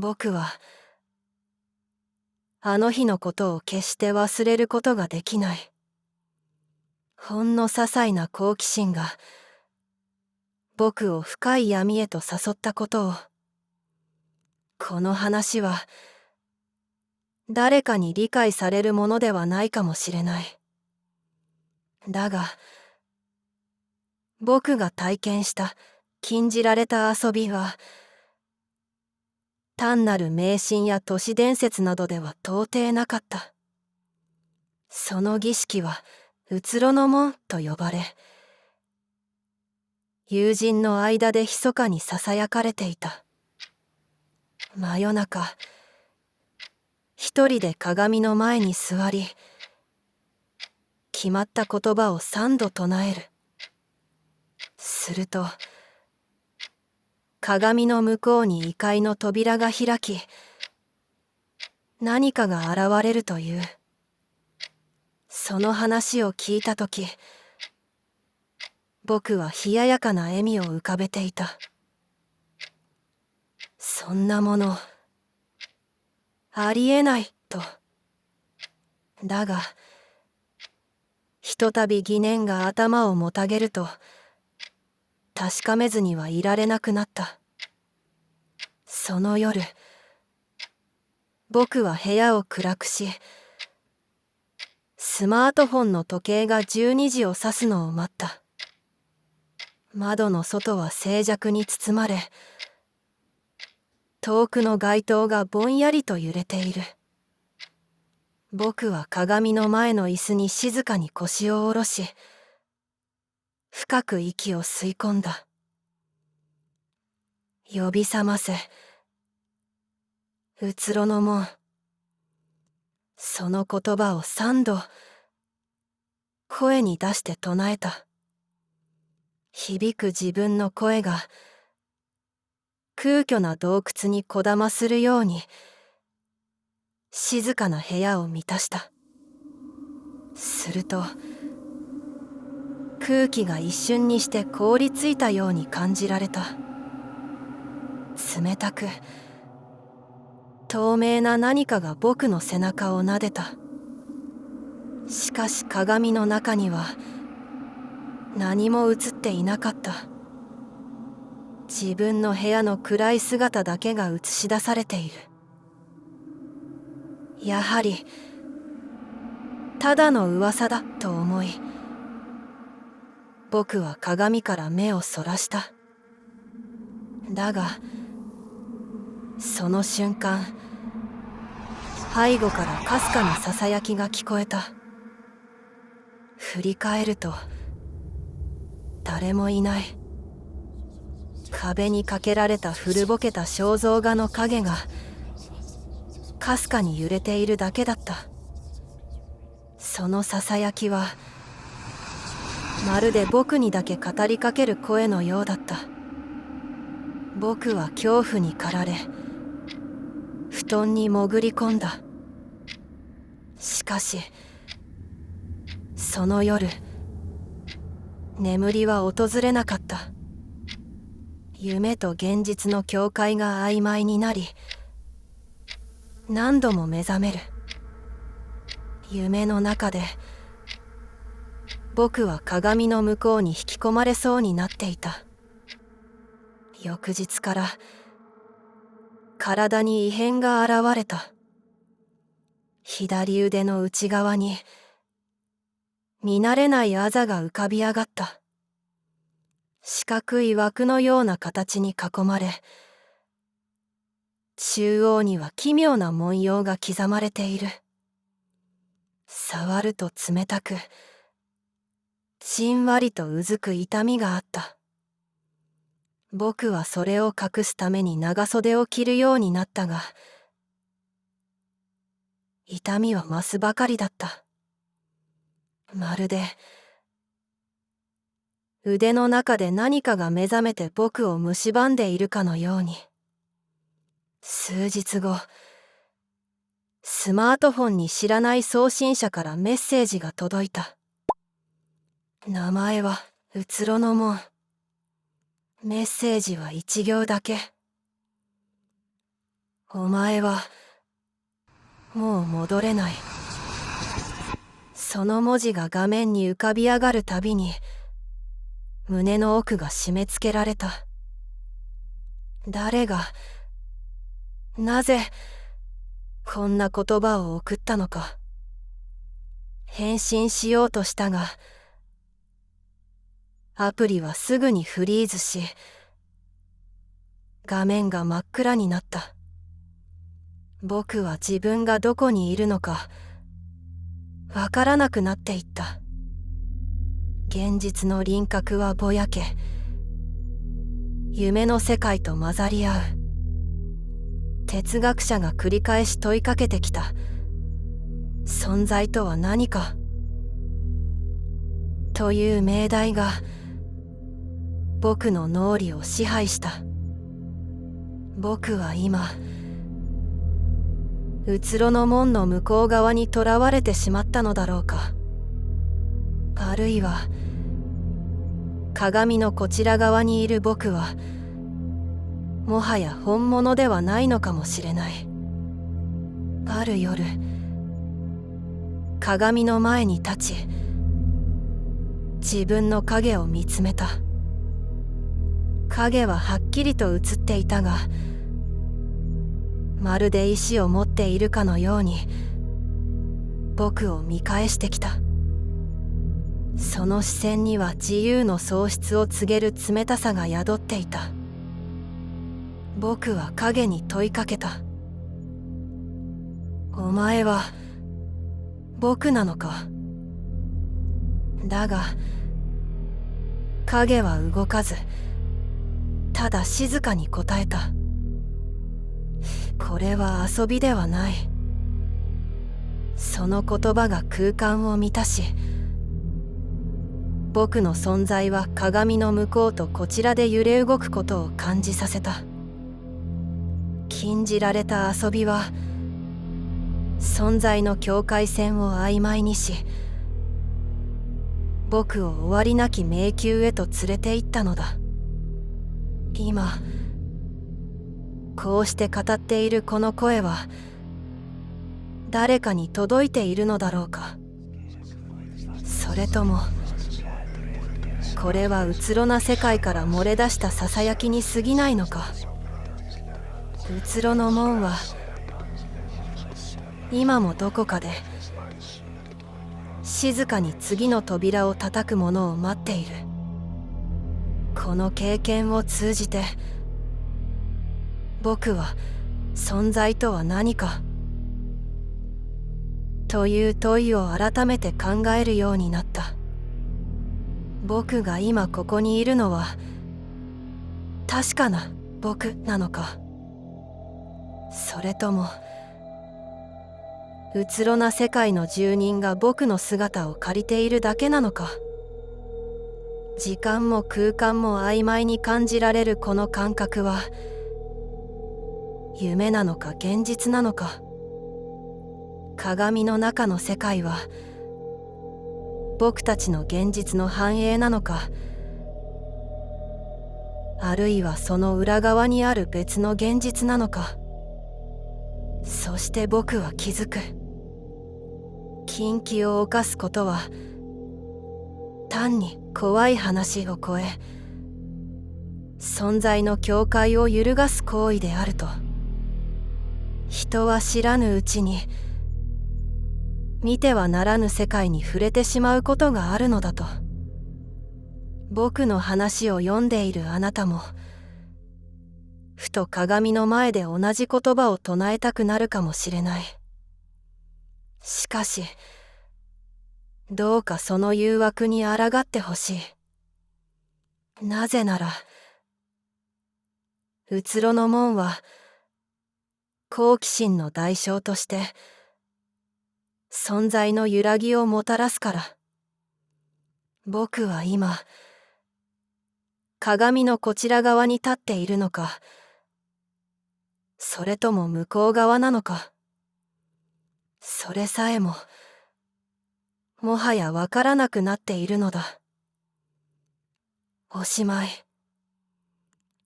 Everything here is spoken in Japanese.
僕はあの日のことを決して忘れることができない。ほんの些細な好奇心が僕を深い闇へと誘ったことを。この話は誰かに理解されるものではないかもしれない。だが僕が体験した禁じられた遊びは単なる迷信や都市伝説などでは到底なかった。その儀式はうつろの門と呼ばれ、友人の間で密かにささやかれていた。真夜中、一人で鏡の前に座り、決まった言葉を3度唱える。すると鏡の向こうに異界の扉が開き、何かが現れるという。その話を聞いたとき、僕は冷ややかな笑みを浮かべていた。そんなものありえないと。だがひとたび疑念が頭をもたげると確かめずにはいられなくなった。その夜、僕は部屋を暗くし、スマートフォンの時計が12時を指すのを待った。窓の外は静寂に包まれ、遠くの街灯がぼんやりと揺れている。僕は鏡の前の椅子に静かに腰を下ろし、深く息を吸い込んだ。呼び覚ませ、うつろの門。その言葉を3度声に出して唱えた。響く自分の声が空虚な洞窟にこだまするように静かな部屋を満たした。すると空気が一瞬にして凍りついたように感じられた。冷たく透明な何かが僕の背中を撫でた。しかし鏡の中には何も映っていなかった。自分の部屋の暗い姿だけが映し出されている。やはりただの噂だと思い、僕は鏡から目をそらした。だがその瞬間、背後からかすかなささやきが聞こえた。振り返ると誰もいない。壁にかけられた古ぼけた肖像画の影がかすかに揺れているだけだった。そのささやきはまるで僕にだけ語りかける声のようだった。僕は恐怖に駆られ布団に潜り込んだ。しかしその夜、眠りは訪れなかった。夢と現実の境界が曖昧になり、何度も目覚める。夢の中で僕は鏡の向こうに引き込まれそうになっていた。翌日から体に異変が現れた。左腕の内側に見慣れないあざが浮かび上がった。四角い枠のような形に囲まれ、中央には奇妙な文様が刻まれている。触ると冷たく、じんわりとうずく痛みがあった。僕はそれを隠すために長袖を着るようになったが、痛みは増すばかりだった。まるで腕の中で何かが目覚めて僕を蝕んでいるかのように。数日後、スマートフォンに知らない送信者からメッセージが届いた。名前はうつろの門。メッセージは1行だけ。お前はもう戻れない。その文字が画面に浮かび上がるたびに胸の奥が締め付けられた。誰が、なぜこんな言葉を送ったのか。返信しようとしたが、アプリはすぐにフリーズし、画面が真っ暗になった。僕は自分がどこにいるのかわからなくなっていった。現実の輪郭はぼやけ、夢の世界と混ざり合う。哲学者が繰り返し問いかけてきた。存在とは何かという命題が僕の脳裏を支配した。僕は今うつろの門の向こう側に囚われてしまったのだろうか。あるいは鏡のこちら側にいる僕はもはや本物ではないのかもしれない。ある夜、鏡の前に立ち自分の影を見つめた。影ははっきりと映っていたが、まるで意志を持っているかのように僕を見返してきた。その視線には自由の喪失を告げる冷たさが宿っていた。僕は影に問いかけた。お前は僕なのか。だが影は動かず、ただ静かに答えた。これは遊びではない。その言葉が空間を満たし、僕の存在は鏡の向こうとこちらで揺れ動くことを感じさせた。禁じられた遊びは存在の境界線を曖昧にし、僕を終わりなき迷宮へと連れて行ったのだ。今こうして語っているこの声は誰かに届いているのだろうか。それともこれはうつろな世界から漏れ出したささやきに過ぎないのか。うつろの門は今もどこかで静かに次の扉を叩く者を待っている。この経験を通じて僕は存在とは何かという問いを改めて考えるようになった。僕が今ここにいるのは確かな僕なのか、それともうつろな世界の住人が僕の姿を借りているだけなのか。時間も空間も曖昧に感じられるこの感覚は夢なのか現実なのか。鏡の中の世界は僕たちの現実の反映なのか、あるいはその裏側にある別の現実なのか。そして僕は気づく。禁忌を犯すことは単に怖い話を超え、存在の境界を揺るがす行為であると。人は知らぬうちに見てはならぬ世界に触れてしまうことがあるのだと。僕の話を読んでいるあなたもふと鏡の前で同じ言葉を唱えたくなるかもしれない。しかしどうかその誘惑に抗ってほしい。なぜならうつろの門は好奇心の代償として存在の揺らぎをもたらすから。僕は今鏡のこちら側に立っているのか、それとも向こう側なのか。それさえももはやわからなくなっているのだ。おしまい。